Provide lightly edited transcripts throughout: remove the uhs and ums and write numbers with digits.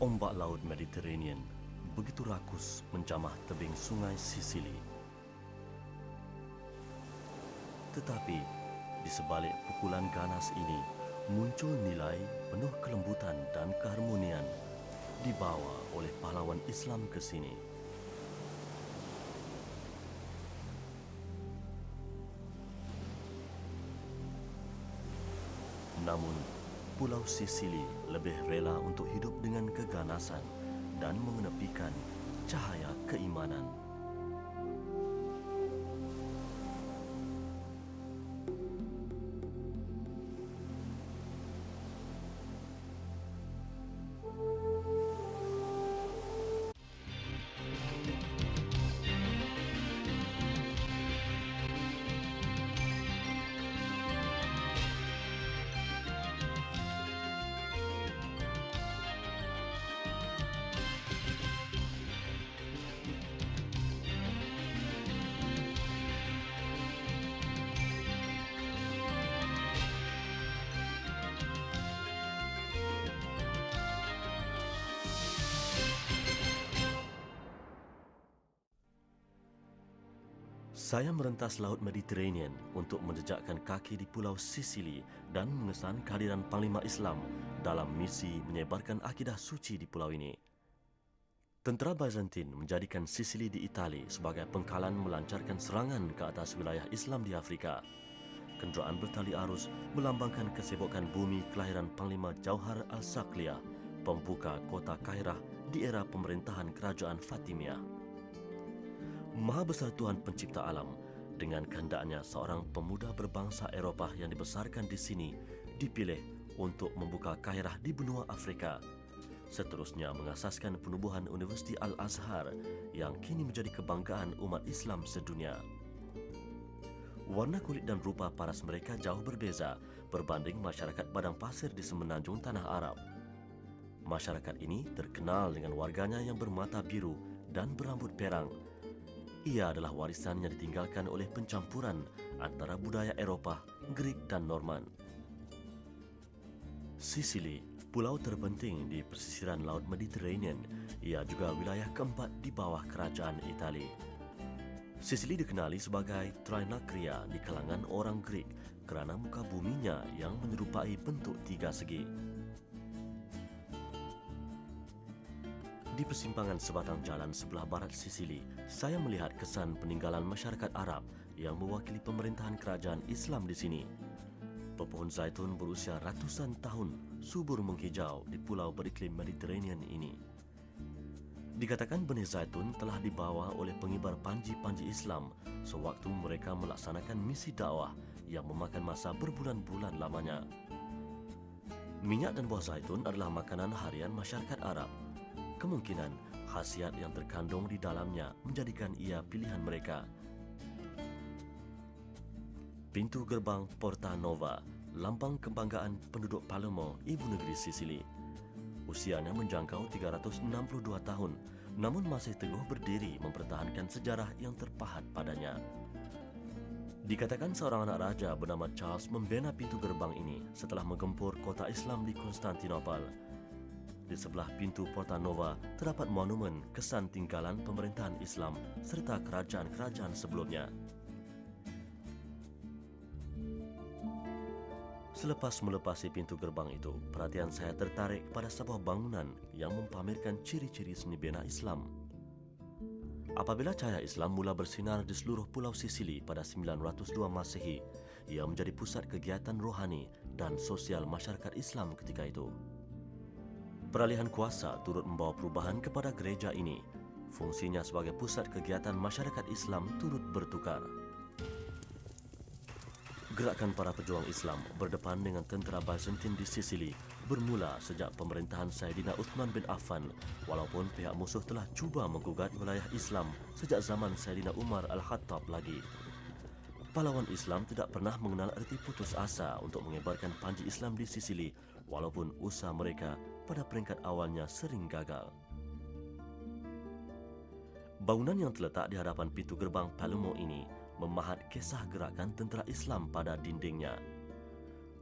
Ombak laut Mediterranean begitu rakus menjamah tebing sungai Sisili. Tetapi di sebalik pukulan ganas ini muncul nilai penuh kelembutan dan keharmonian dibawa oleh pahlawan Islam ke sini. Namun, Pulau Sisili lebih rela untuk hidup dengan keganasan dan mengenepikan cahaya keimanan. Saya merentas Laut Mediterranean untuk menjejakkan kaki di Pulau Sisili dan mengesan kehadiran Panglima Islam dalam misi menyebarkan akidah suci di pulau ini. Tentera Byzantine menjadikan Sisili di Itali sebagai pengkalan melancarkan serangan ke atas wilayah Islam di Afrika. Kenderaan bertali arus melambangkan kesibukan bumi kelahiran Panglima Jauhar Al-Saqliyah, pembuka kota Kairah di era pemerintahan Kerajaan Fatimiyah. Maha besar Tuhan pencipta alam, dengan kehendaknya seorang pemuda berbangsa Eropah yang dibesarkan di sini dipilih untuk membuka Kairah di benua Afrika. Seterusnya mengasaskan penubuhan Universiti Al-Azhar yang kini menjadi kebanggaan umat Islam sedunia. Warna kulit dan rupa paras mereka jauh berbeza berbanding masyarakat padang pasir di semenanjung Tanah Arab. Masyarakat ini terkenal dengan warganya yang bermata biru dan berambut perang. Ia adalah warisan yang ditinggalkan oleh pencampuran antara budaya Eropah, Greek dan Norman. Sisili, pulau terpenting di pesisiran Laut Mediterranean, ia juga wilayah keempat di bawah kerajaan Itali. Sisili dikenali sebagai Trinakria di kalangan orang Greek kerana muka buminya yang menyerupai bentuk tiga segi. Di persimpangan sebatang jalan sebelah barat Sisili, saya melihat kesan peninggalan masyarakat Arab yang mewakili pemerintahan kerajaan Islam di sini. Pepohon zaitun berusia ratusan tahun subur menghijau di pulau beriklim Mediterranean ini. Dikatakan benih zaitun telah dibawa oleh pengibar panji-panji Islam sewaktu mereka melaksanakan misi dakwah yang memakan masa berbulan-bulan lamanya. Minyak dan buah zaitun adalah makanan harian masyarakat Arab. Kemungkinan khasiat yang terkandung di dalamnya menjadikan ia pilihan mereka. Pintu gerbang Porta Nova, lambang kebanggaan penduduk Palermo, ibu negeri Sisili. Usianya menjangkau 362 tahun, namun masih teguh berdiri mempertahankan sejarah yang terpahat padanya. Dikatakan seorang anak raja bernama Charles membina pintu gerbang ini setelah menggempur kota Islam di Konstantinopel. Di sebelah pintu Porta Nova terdapat monumen kesan tinggalan pemerintahan Islam serta kerajaan-kerajaan sebelumnya. Selepas melepasi pintu gerbang itu, perhatian saya tertarik pada sebuah bangunan yang mempamerkan ciri-ciri seni bina Islam. Apabila cahaya Islam mula bersinar di seluruh pulau Sisili pada 902 Masehi, ia menjadi pusat kegiatan rohani dan sosial masyarakat Islam ketika itu. Peralihan kuasa turut membawa perubahan kepada gereja ini. Fungsinya sebagai pusat kegiatan masyarakat Islam turut bertukar. Gerakan para pejuang Islam berdepan dengan tentera Byzantine di Sisili bermula sejak pemerintahan Sayyidina Uthman bin Affan, walaupun pihak musuh telah cuba menggugat wilayah Islam sejak zaman Sayyidina Umar Al-Khattab lagi. Pahlawan Islam tidak pernah mengenal erti putus asa untuk menyebarkan panji Islam di Sisili, walaupun usaha mereka pada peringkat awalnya sering gagal. Bangunan yang terletak di hadapan pintu gerbang Palermo ini memahat kisah gerakan tentera Islam pada dindingnya.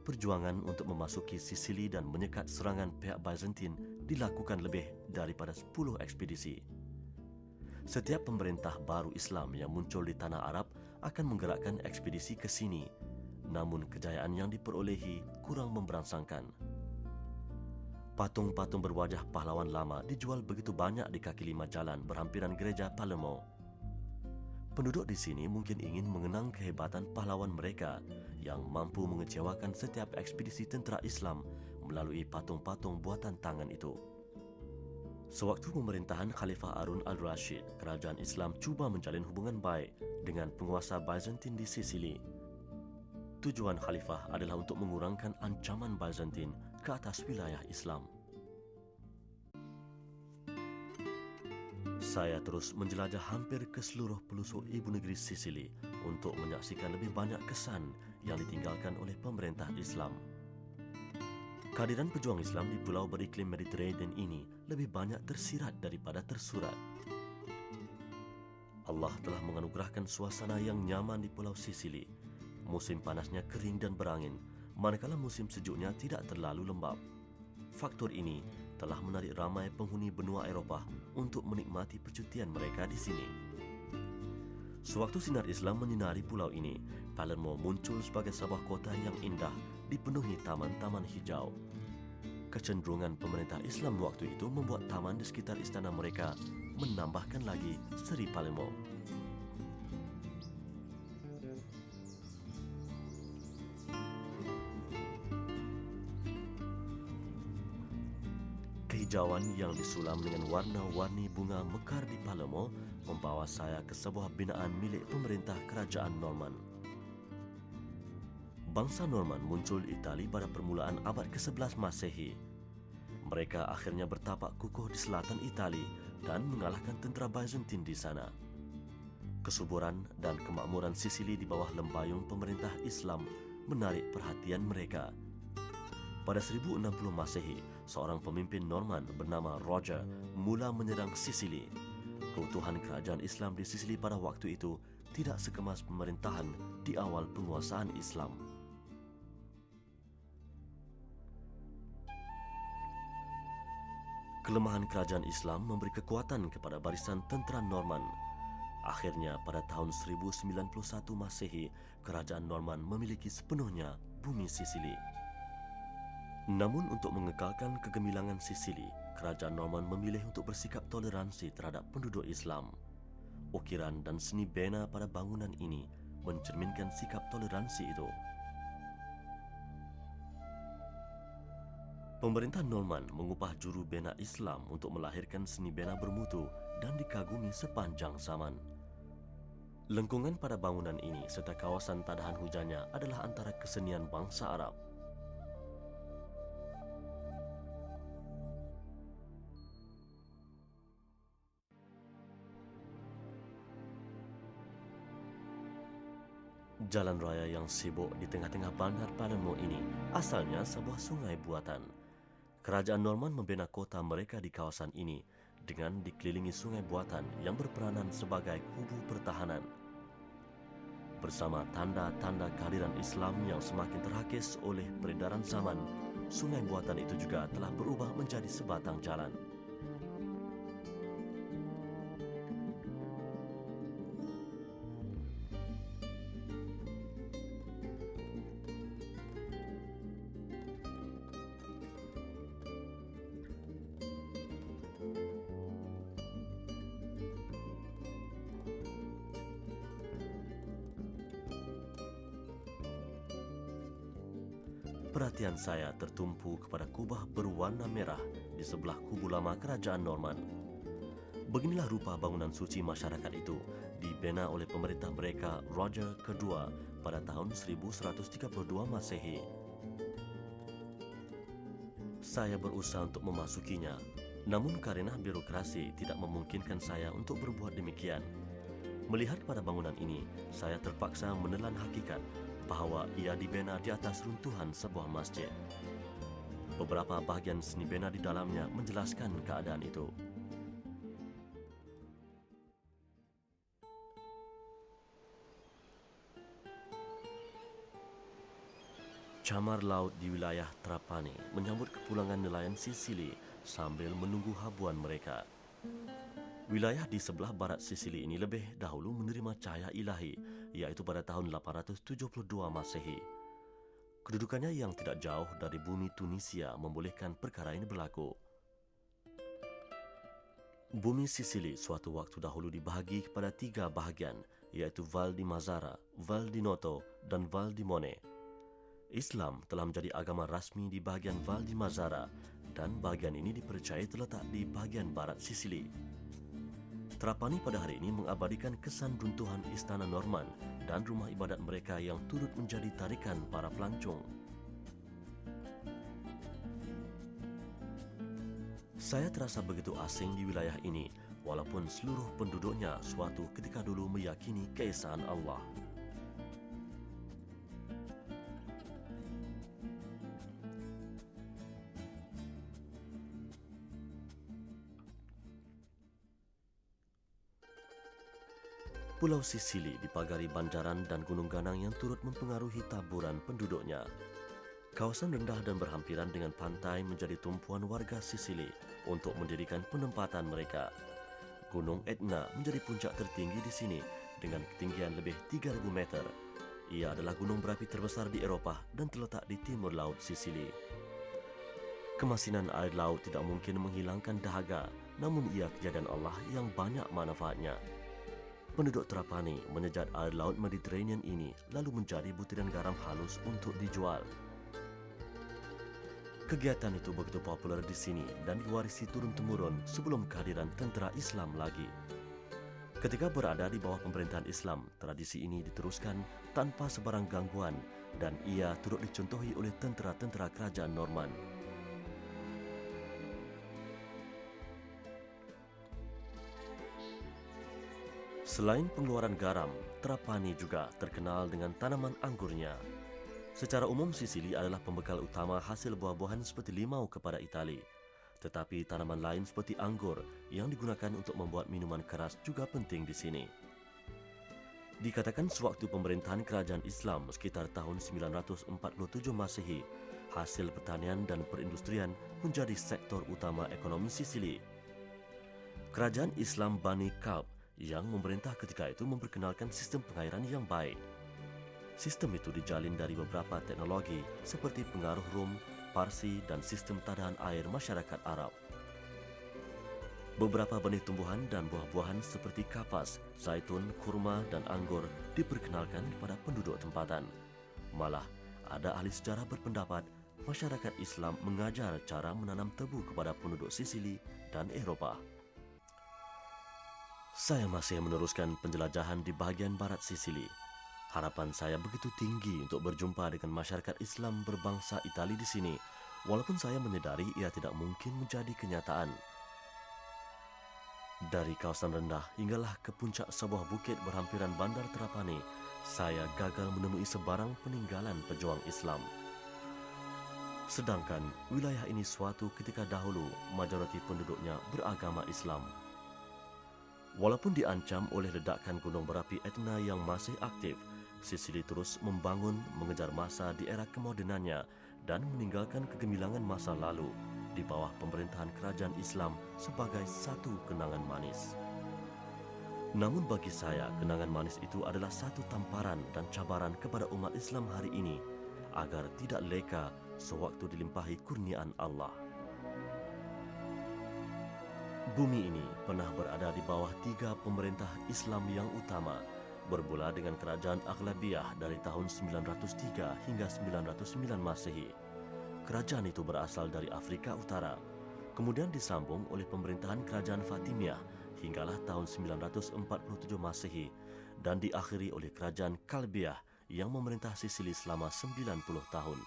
perjuangan untuk memasuki Sisili dan menyekat serangan pihak Byzantine dilakukan lebih daripada 10 ekspedisi. Setiap pemerintah baru Islam yang muncul di tanah Arab akan menggerakkan ekspedisi ke sini, namun kejayaan yang diperolehi kurang memberangsangkan. Patung-patung berwajah pahlawan lama dijual begitu banyak di kaki lima jalan berhampiran gereja Palermo. Penduduk di sini mungkin ingin mengenang kehebatan pahlawan mereka yang mampu mengecewakan setiap ekspedisi tentera Islam melalui patung-patung buatan tangan itu. Sewaktu pemerintahan Khalifah Harun al-Rashid, kerajaan Islam cuba menjalin hubungan baik dengan penguasa Byzantine di Sisili. Tujuan Khalifah adalah untuk mengurangkan ancaman Byzantine ke atas wilayah Islam. Saya terus menjelajah hampir ke seluruh pelosok ibu negeri Sisili untuk menyaksikan lebih banyak kesan yang ditinggalkan oleh pemerintah Islam. Kehadiran pejuang Islam di pulau beriklim Mediterranean ini lebih banyak tersirat daripada tersurat. Allah telah menganugerahkan suasana yang nyaman di pulau Sisili. Musim panasnya kering dan berangin, manakala musim sejuknya tidak terlalu lembab. Faktor ini telah menarik ramai penghuni benua Eropah untuk menikmati percutian mereka di sini. Sewaktu sinar Islam menyinari pulau ini, Palermo muncul sebagai sebuah kota yang indah dipenuhi taman-taman hijau. Kecenderungan pemerintah Islam waktu itu membuat taman di sekitar istana mereka menambahkan lagi seri Palermo. Kehijauan yang disulam dengan warna-warni bunga mekar di Palermo membawa saya ke sebuah binaan milik pemerintah kerajaan Norman. Bangsa Norman muncul di Itali pada permulaan abad ke-11 Masehi. Mereka akhirnya bertapak kukuh di selatan Itali dan mengalahkan tentera Byzantine di sana. Kesuburan dan kemakmuran Sisili di bawah lembayung pemerintah Islam menarik perhatian mereka. Pada 1060 Masehi, seorang pemimpin Norman bernama Roger mula menyerang Sisili. Keutuhan kerajaan Islam di Sisili pada waktu itu tidak sekemas pemerintahan di awal penguasaan Islam. Kelemahan kerajaan Islam memberi kekuatan kepada barisan tentera Norman. Akhirnya pada tahun 1091 Masehi, kerajaan Norman memiliki sepenuhnya bumi Sisili. Namun untuk mengekalkan kegemilangan Sisili, kerajaan Norman memilih untuk bersikap toleransi terhadap penduduk Islam. Ukiran dan seni bena pada bangunan ini mencerminkan sikap toleransi itu. Pemerintah Norman mengupah juru bena Islam untuk melahirkan seni bena bermutu dan dikagumi sepanjang zaman. Lengkungan pada bangunan ini serta kawasan tadahan hujannya adalah antara kesenian bangsa Arab. Jalan raya yang sibuk di tengah-tengah bandar Palermo ini asalnya sebuah sungai buatan. Kerajaan Norman membina kota mereka di kawasan ini dengan dikelilingi sungai buatan yang berperanan sebagai kubu pertahanan. Bersama tanda-tanda kehadiran Islam yang semakin terhakis oleh peredaran zaman, sungai buatan itu juga telah berubah menjadi sebatang jalan. Perhatian saya tertumpu kepada kubah berwarna merah di sebelah kubu lama kerajaan Norman. Beginilah rupa bangunan suci masyarakat itu, dibina oleh pemerintah mereka Roger kedua pada tahun 1132 Masehi. Saya berusaha untuk memasukinya, namun karena birokrasi tidak memungkinkan saya untuk berbuat demikian. Melihat pada bangunan ini, saya terpaksa menelan hakikat bahawa ia dibina di atas runtuhan sebuah masjid. Beberapa bahagian seni bina di dalamnya menjelaskan keadaan itu. Camar laut di wilayah Trapani menyambut kepulangan nelayan Sisili sambil menunggu habuan mereka. Wilayah di sebelah barat Sisili ini lebih dahulu menerima cahaya ilahi, iaitu pada tahun 872 Masehi. Kedudukannya yang tidak jauh dari bumi Tunisia membolehkan perkara ini berlaku. Bumi Sisili suatu waktu dahulu dibahagi kepada 3 bahagian, iaitu Val di Mazara, Val di Noto, dan Val di Mone. Islam telah menjadi agama rasmi di bahagian Val di Mazara dan bahagian ini dipercayai terletak di bahagian barat Sisili. Trapani pada hari ini mengabadikan kesan runtuhan istana Norman dan rumah ibadat mereka yang turut menjadi tarikan para pelancong. Saya terasa begitu asing di wilayah ini, walaupun seluruh penduduknya suatu ketika dulu meyakini keesaan Allah. Pulau Sisili dipagari banjaran dan gunung ganang yang turut mempengaruhi taburan penduduknya. Kawasan rendah dan berhampiran dengan pantai menjadi tumpuan warga Sisili untuk mendirikan penempatan mereka. Gunung Etna menjadi puncak tertinggi di sini dengan ketinggian lebih 3.000 meter. Ia adalah gunung berapi terbesar di Eropah dan terletak di timur laut Sisili. Kemasinan air laut tidak mungkin menghilangkan dahaga, namun ia kejadian Allah yang banyak manfaatnya. Penduduk Trapani menyejat air laut Mediterranean ini lalu menjadi butiran garam halus untuk dijual. Kegiatan itu begitu populer di sini dan diwarisi turun-temurun sebelum kehadiran tentera Islam lagi. Ketika berada di bawah pemerintahan Islam, tradisi ini diteruskan tanpa sebarang gangguan dan ia turut dicontohi oleh tentera-tentera kerajaan Norman. Selain pengeluaran garam, Trapani juga terkenal dengan tanaman anggurnya. Secara umum Sisili adalah pembekal utama hasil buah-buahan seperti limau kepada Itali. Tetapi tanaman lain seperti anggur yang digunakan untuk membuat minuman keras juga penting di sini. Dikatakan sewaktu pemerintahan kerajaan Islam sekitar tahun 947 Masehi, hasil pertanian dan perindustrian menjadi sektor utama ekonomi Sisili. Kerajaan Islam Bani Kalb yang memerintah ketika itu memperkenalkan sistem pengairan yang baik. Sistem itu dijalin dari beberapa teknologi seperti pengaruh Rom, Parsi dan sistem tadahan air masyarakat Arab. Beberapa benih tumbuhan dan buah-buahan seperti kapas, zaitun, kurma dan anggur diperkenalkan kepada penduduk tempatan. Malah, ada ahli sejarah berpendapat masyarakat Islam mengajar cara menanam tebu kepada penduduk Sisili dan Eropah. Saya masih meneruskan penjelajahan di bahagian barat Sisili. Harapan saya begitu tinggi untuk berjumpa dengan masyarakat Islam berbangsa Itali di sini, walaupun saya menyadari ia tidak mungkin menjadi kenyataan. Dari kawasan rendah hinggalah ke puncak sebuah bukit berhampiran bandar Trapani, saya gagal menemui sebarang peninggalan pejuang Islam. Sedangkan wilayah ini suatu ketika dahulu majoriti penduduknya beragama Islam. Walaupun diancam oleh ledakan gunung berapi Etna yang masih aktif, Sisili terus membangun mengejar masa di era kemodernannya dan meninggalkan kegemilangan masa lalu di bawah pemerintahan kerajaan Islam sebagai satu kenangan manis. Namun bagi saya, kenangan manis itu adalah satu tamparan dan cabaran kepada umat Islam hari ini agar tidak leka sewaktu dilimpahi kurniaan Allah. Bumi ini pernah berada di bawah 3 pemerintah Islam yang utama, bermula dengan kerajaan Aghlabiyah dari tahun 903 hingga 909 Masehi. Kerajaan itu berasal dari Afrika Utara, kemudian disambung oleh pemerintahan kerajaan Fatimiyah hinggalah tahun 947 Masehi dan diakhiri oleh kerajaan Kalbiyah yang memerintah Sisili selama 90 tahun.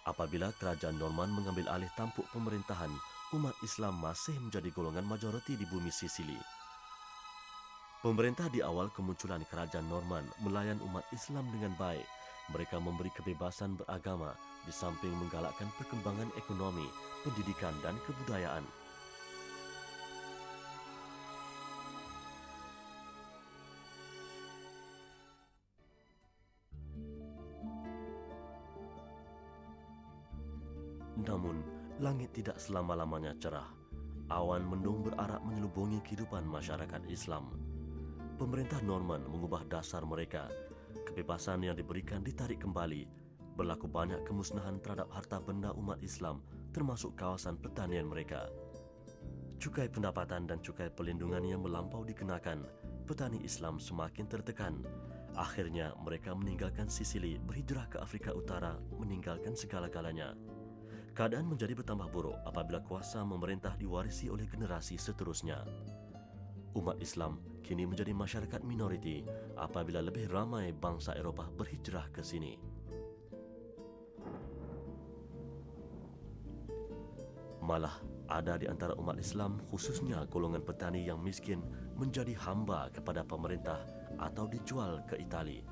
Apabila kerajaan Norman mengambil alih tampuk pemerintahan, umat Islam masih menjadi golongan majoriti di bumi Sisili. Pemerintah di awal kemunculan kerajaan Norman melayan umat Islam dengan baik. Mereka memberi kebebasan beragama di samping menggalakkan perkembangan ekonomi, pendidikan dan kebudayaan. Namun, langit tidak selama-lamanya cerah. Awan mendung berarak menyelubungi kehidupan masyarakat Islam. Pemerintah Norman mengubah dasar mereka. Kebebasan yang diberikan ditarik kembali. Berlaku banyak kemusnahan terhadap harta benda umat Islam, termasuk kawasan pertanian mereka. Cukai pendapatan dan cukai perlindungan yang melampau dikenakan, petani Islam semakin tertekan. Akhirnya mereka meninggalkan Sisili, berhijrah ke Afrika Utara, meninggalkan segala-galanya. Keadaan menjadi bertambah buruk apabila kuasa memerintah diwarisi oleh generasi seterusnya. Umat Islam kini menjadi masyarakat minoriti apabila lebih ramai bangsa Eropah berhijrah ke sini. Malah ada di antara umat Islam, khususnya golongan petani yang miskin, menjadi hamba kepada pemerintah atau dijual ke Itali.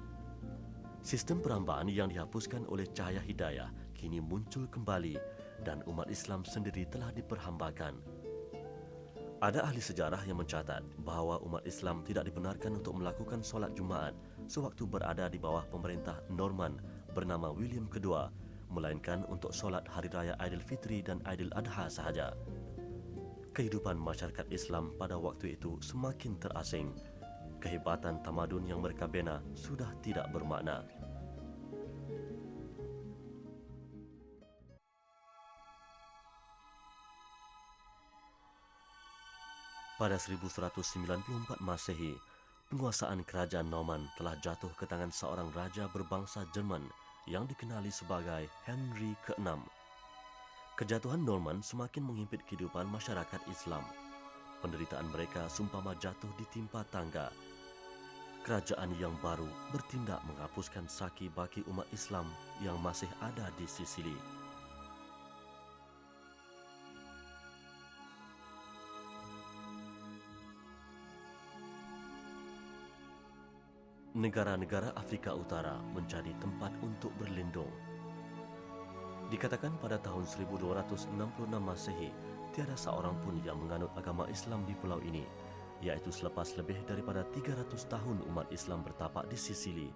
Sistem perhambaan yang dihapuskan oleh cahaya hidayah kini muncul kembali dan umat Islam sendiri telah diperhambakan. Ada ahli sejarah yang mencatat bahawa umat Islam tidak dibenarkan untuk melakukan solat Jumaat sewaktu berada di bawah pemerintah Norman bernama William II, melainkan untuk solat Hari Raya Aidilfitri dan Aidil Adha sahaja. Kehidupan masyarakat Islam pada waktu itu semakin terasing. Kehebatan tamadun yang mereka bina sudah tidak bermakna. Pada 1194 Masehi, penguasaan kerajaan Norman telah jatuh ke tangan seorang raja berbangsa Jerman yang dikenali sebagai Henry ke-6. Kejatuhan Norman semakin menghimpit kehidupan masyarakat Islam. Penderitaan mereka sumpama jatuh ditimpa tangga. Kerajaan yang baru bertindak menghapuskan saki baki umat Islam yang masih ada di Sisili. Negara-negara Afrika Utara menjadi tempat untuk berlindung. Dikatakan pada tahun 1266 Masehi, tiada seorang pun yang menganut agama Islam di pulau ini, iaitu selepas lebih daripada 300 tahun umat Islam bertapak di Sisili.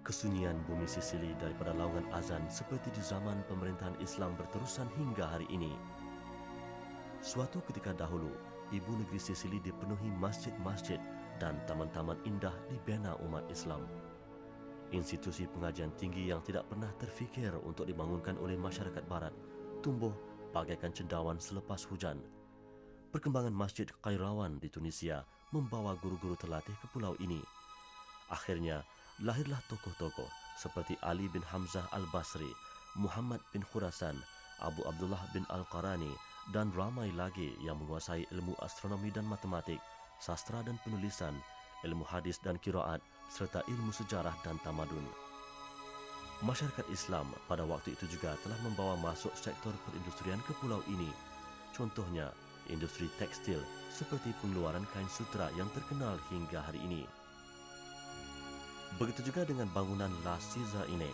Kesunyian bumi Sisili daripada laungan azan seperti di zaman pemerintahan Islam berterusan hingga hari ini. Suatu ketika dahulu, ibu negeri Sisili dipenuhi masjid-masjid dan taman-taman indah dibina umat Islam. Institusi pengajian tinggi yang tidak pernah terfikir untuk dibangunkan oleh masyarakat barat tumbuh bagaikan cendawan selepas hujan. Perkembangan Masjid Qairawan di Tunisia membawa guru-guru terlatih ke pulau ini. Akhirnya, lahirlah tokoh-tokoh seperti Ali bin Hamzah Al-Basri, Muhammad bin Khurasan, Abu Abdullah bin Al-Qarani, dan ramai lagi yang menguasai ilmu astronomi dan matematik, sastra dan penulisan, ilmu hadis dan qiraat, serta ilmu sejarah dan tamadun. Masyarakat Islam pada waktu itu juga telah membawa masuk sektor perindustrian ke pulau ini. Contohnya, industri tekstil seperti pengeluaran kain sutra yang terkenal hingga hari ini. Begitu juga dengan bangunan La Siza ini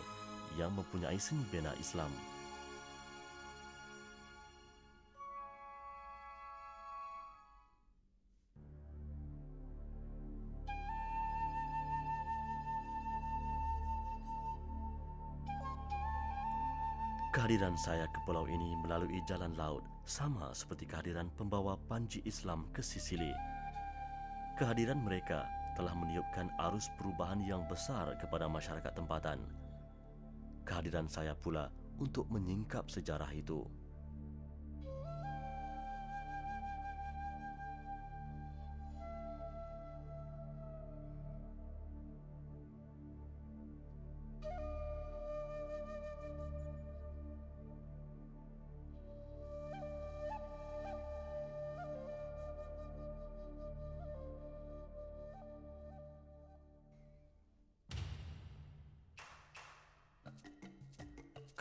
yang mempunyai seni bina Islam. Kehadiran saya ke pulau ini melalui jalan laut sama seperti kehadiran pembawa panji Islam ke Sisili. Kehadiran mereka telah meniupkan arus perubahan yang besar kepada masyarakat tempatan. Kehadiran saya pula untuk menyingkap sejarah itu.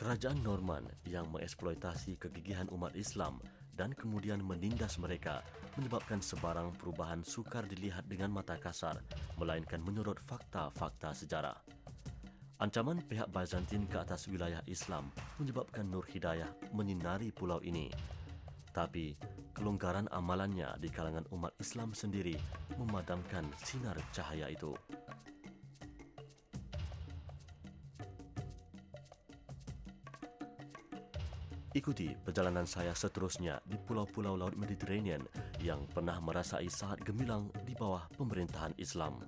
Kerajaan Norman yang mengeksploitasi kegigihan umat Islam dan kemudian menindas mereka menyebabkan sebarang perubahan sukar dilihat dengan mata kasar, melainkan menurut fakta-fakta sejarah. Ancaman pihak Byzantine ke atas wilayah Islam menyebabkan Nur Hidayah menyinari pulau ini. Tapi, kelonggaran amalannya di kalangan umat Islam sendiri memadamkan sinar cahaya itu. Ikuti perjalanan saya seterusnya di pulau-pulau Laut Mediterranean yang pernah merasai saat gemilang di bawah pemerintahan Islam.